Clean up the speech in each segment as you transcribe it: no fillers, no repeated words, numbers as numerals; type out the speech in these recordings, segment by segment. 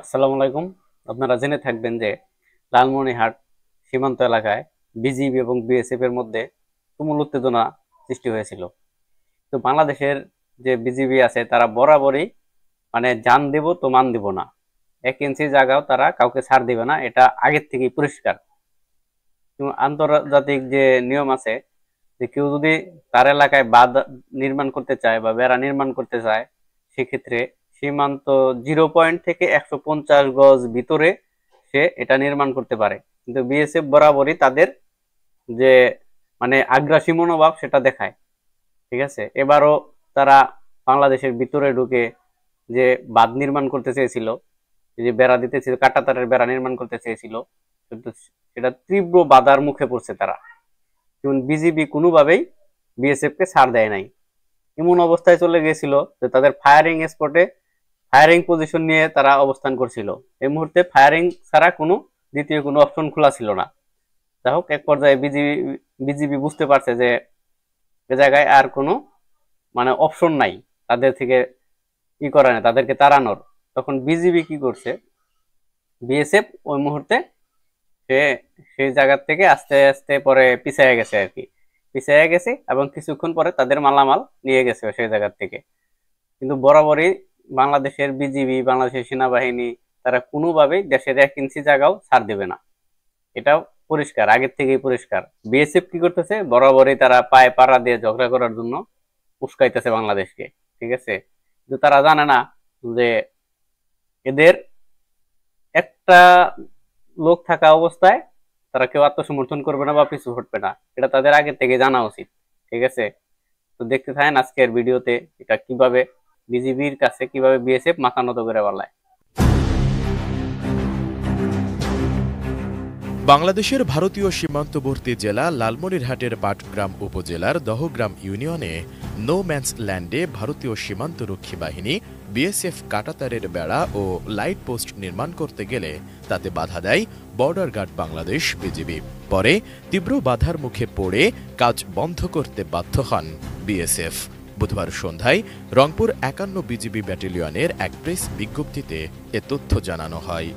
আসসালামু আলাইকুম। আপনারা জেনে থাকবেন যে লালমনিরহাট সীমান্ত এলাকায় বিজিবি এবং বিএসএফ এর মধ্যে তুমুল উত্তেজনা সৃষ্টি হয়েছিল। তো বাংলাদেশের যে বিজিবি আছে তারা বরাবরই মানে জান দেব তো মান দেব না, 1 ইঞ্চি জায়গাও তারা কাউকে ছাড় দিবে না, এটা আগের থেকেই পরিষ্কার। এবং আন্তর্জাতিক যে নিয়ম আছে যে কেউ যদি তার এলাকায় বাঁধ নির্মাণ করতে চায় বা বেড়া নির্মাণ করতে চায়, সেক্ষেত্রে সীমান্ত 0 পয়েন্ট থেকে 150 গজ ভিতরে সে এটা নির্মাণ করতে পারে। কিন্তু বিএসএফ বরাবরই তাদের যে মানে আগ্রাসী মনোভাব সেটা দেখায়। ঠিক আছে, এবারও তারা বাংলাদেশের ভিতরে ঢুকে যে বাঁধ নির্মাণ করতে চেয়েছিল, যে বেড়া দিতে ছিল, কাঁটাতারের বেড়া নির্মাণ করতে চেয়েছিল, কিন্তু সেটা তীব্র বাধার মুখে পড়ছে তারা। যেমন বিজিবি কোনোভাবেই বিএসএফ কে ছাড় দেয় নাই, এমন অবস্থায় চলে গিয়েছিল যে তাদের ফায়ারিং স্পটে ফায়ারিং পজিশন নিয়ে তারা অবস্থান করছিল। এই মুহূর্তে ফায়ারিং ছাড়া কোনো দ্বিতীয় কোনো অপশন খোলা ছিল না। যাই হোক, এক পর্যায়ে বিজিবি বুঝতে পারছে যে এ জায়গায় আর কোনো মানে অপশন নাই তাদের থেকে করা নেই, তাদেরকে তাড়ানোর। তখন বিজিবি কি করছে, বিএসএফ ওই মুহূর্তে সে সেই জায়গা থেকে আস্তে আস্তে পরে পিছিয়ে গেছে আর কি, পিছিয়ে গেছে এবং কিছুক্ষণ পরে তাদের মালামাল নিয়ে গেছে সেই জায়গা থেকে। কিন্তু বরাবরই বাংলাদেশের বিজিবি, বাংলাদেশের সেনাবাহিনী তারা কোনোভাবেই দেশের 1 ইঞ্চি জায়গাও ছাড় দেবে না, এটাও পরিষ্কার, আগের থেকেই পরিষ্কার। বিএসএফ কি করতেছে, বরাবরই তারা পায়ে পাড়া দিয়ে ঝগড়া করার জন্য উস্কাইতেছে বাংলাদেশকে। ঠিক আছে, কিন্তু তারা জানে না যে এদের একটা লোক থাকা অবস্থায় তারা কেউ আত্মসমর্থন করবে না বা পিছু হটবে না, এটা তাদের আগে থেকে জানা উচিত। ঠিক আছে, তো দেখতে থাকেন আজকের ভিডিওতে এটা কিভাবে বিজিবির কাছে কিভাবে বিএসএফ মাথা নত করে বলায়। বাংলাদেশের ভারতীয় সীমান্তবর্তী জেলা লালমনিরহাটের পাটগ্রাম উপজেলার দহগ্রাম ইউনিয়নে নো ম্যানস ল্যান্ডে ভারতীয় সীমান্তরক্ষী বাহিনী বিএসএফ কাঁটাতারের বেড়া ও লাইট পোস্ট নির্মাণ করতে গেলে তাতে বাধা দেয় বর্ডার গার্ড বাংলাদেশ বিজিবি। পরে তীব্র বাধার মুখে পড়ে কাজ বন্ধ করতে বাধ্য হন বিএসএফ। বুধবার সন্ধ্যায় রংপুর ৫১ বিজিবি ব্যাটালিয়নের এক প্রেস বিজ্ঞপ্তিতে এ তথ্য জানানো হয়।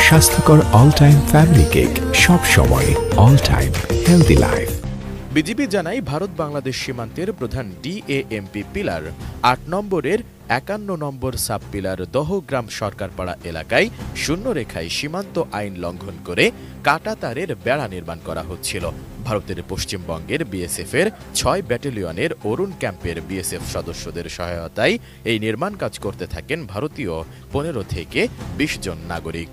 স্বাস্থ্যকর অল টাইম ফ্যামিলি কেক, সব সময় all time healthy life. BGB জানায় ভারত বাংলাদেশ সীমান্তের প্রধান ডিএএমপি পিলার ৮ নম্বরের ৫১ নম্বর সাব পিলার দহগ্রাম সরকারপাড়া এলাকায় শূন্যরেখায় সীমান্ত আইন লঙ্ঘন করে কাঁটাতারের বেড়া নির্মাণ করা হচ্ছিল। ভারতের পশ্চিমবঙ্গের বিএসএফের ৬ ব্যাটালিয়নের অরুণ ক্যাম্পের বিএসএফ সদস্যদের সহায়তায় এই নির্মাণ কাজ করতে থাকেন ভারতীয় ১৫ থেকে ২০ জন নাগরিক।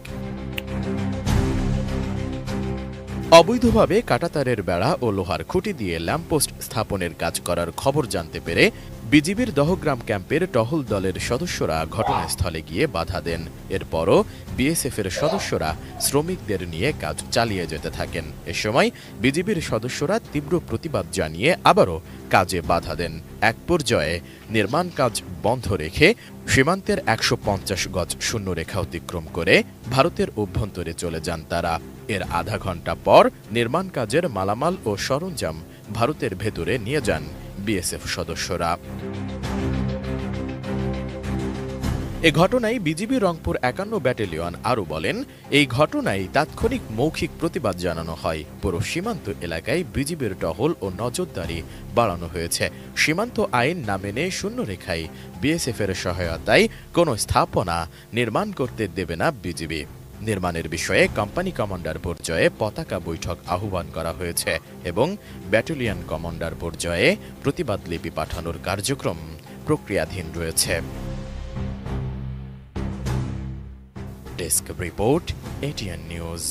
অবৈধভাবে কাঁটাতারের বেড়া ও লোহার খুঁটি দিয়ে ল্যাম্পপোস্ট স্থাপনের কাজ করার খবর জানতে পেরে বিজিবির দহগ্রাম ক্যাম্পের টহল দলের সদস্যরা ঘটনাস্থলে গিয়ে বাধা দেন। এরপরও বিএসএফের সদস্যরা শ্রমিকদের নিয়ে কাজ চালিয়ে যেতে থাকেন। এ সময় বিজিবির সদস্যরা তীব্র প্রতিবাদ জানিয়ে আবারও কাজে বাধা দেন। এক পর্যায়ে নির্মাণ কাজ বন্ধ রেখে সীমান্তের ১৫০ গজ শূন্যরেখা অতিক্রম করে ভারতের অভ্যন্তরে চলে যান তারা। এর আধা ঘন্টা পর নির্মাণ কাজের মালামাল ও সরঞ্জাম ভারতের ভেতরে নিয়ে যান বিএসএফ সদস্যরা। এ ঘটনায় বিজিবি রংপুর ৫১ ব্যাটালিয়ন আরও বলেন, এই ঘটনায় তাৎক্ষণিক মৌখিক প্রতিবাদ জানানো হয়। পুরো সীমান্ত এলাকায় বিজিবির টহল ও নজরদারি বাড়ানো হয়েছে। সীমান্ত আইন না মেনে শূন্যরেখায় বিএসএফের সহায়তায় কোনো স্থাপনা নির্মাণ করতে দেবে না বিজিবি। নির্মাণের বিষয়ে কোম্পানি কমান্ডার পর্যায়ে পতাকা বৈঠক আহ্বান করা হয়েছে এবং ব্যাটালিয়ন কমান্ডার পর্যায়ে প্রতিবাদ লিপি পাঠানোর কার্যক্রম প্রক্রিয়াধীন রয়েছে। Desk report, ATN news.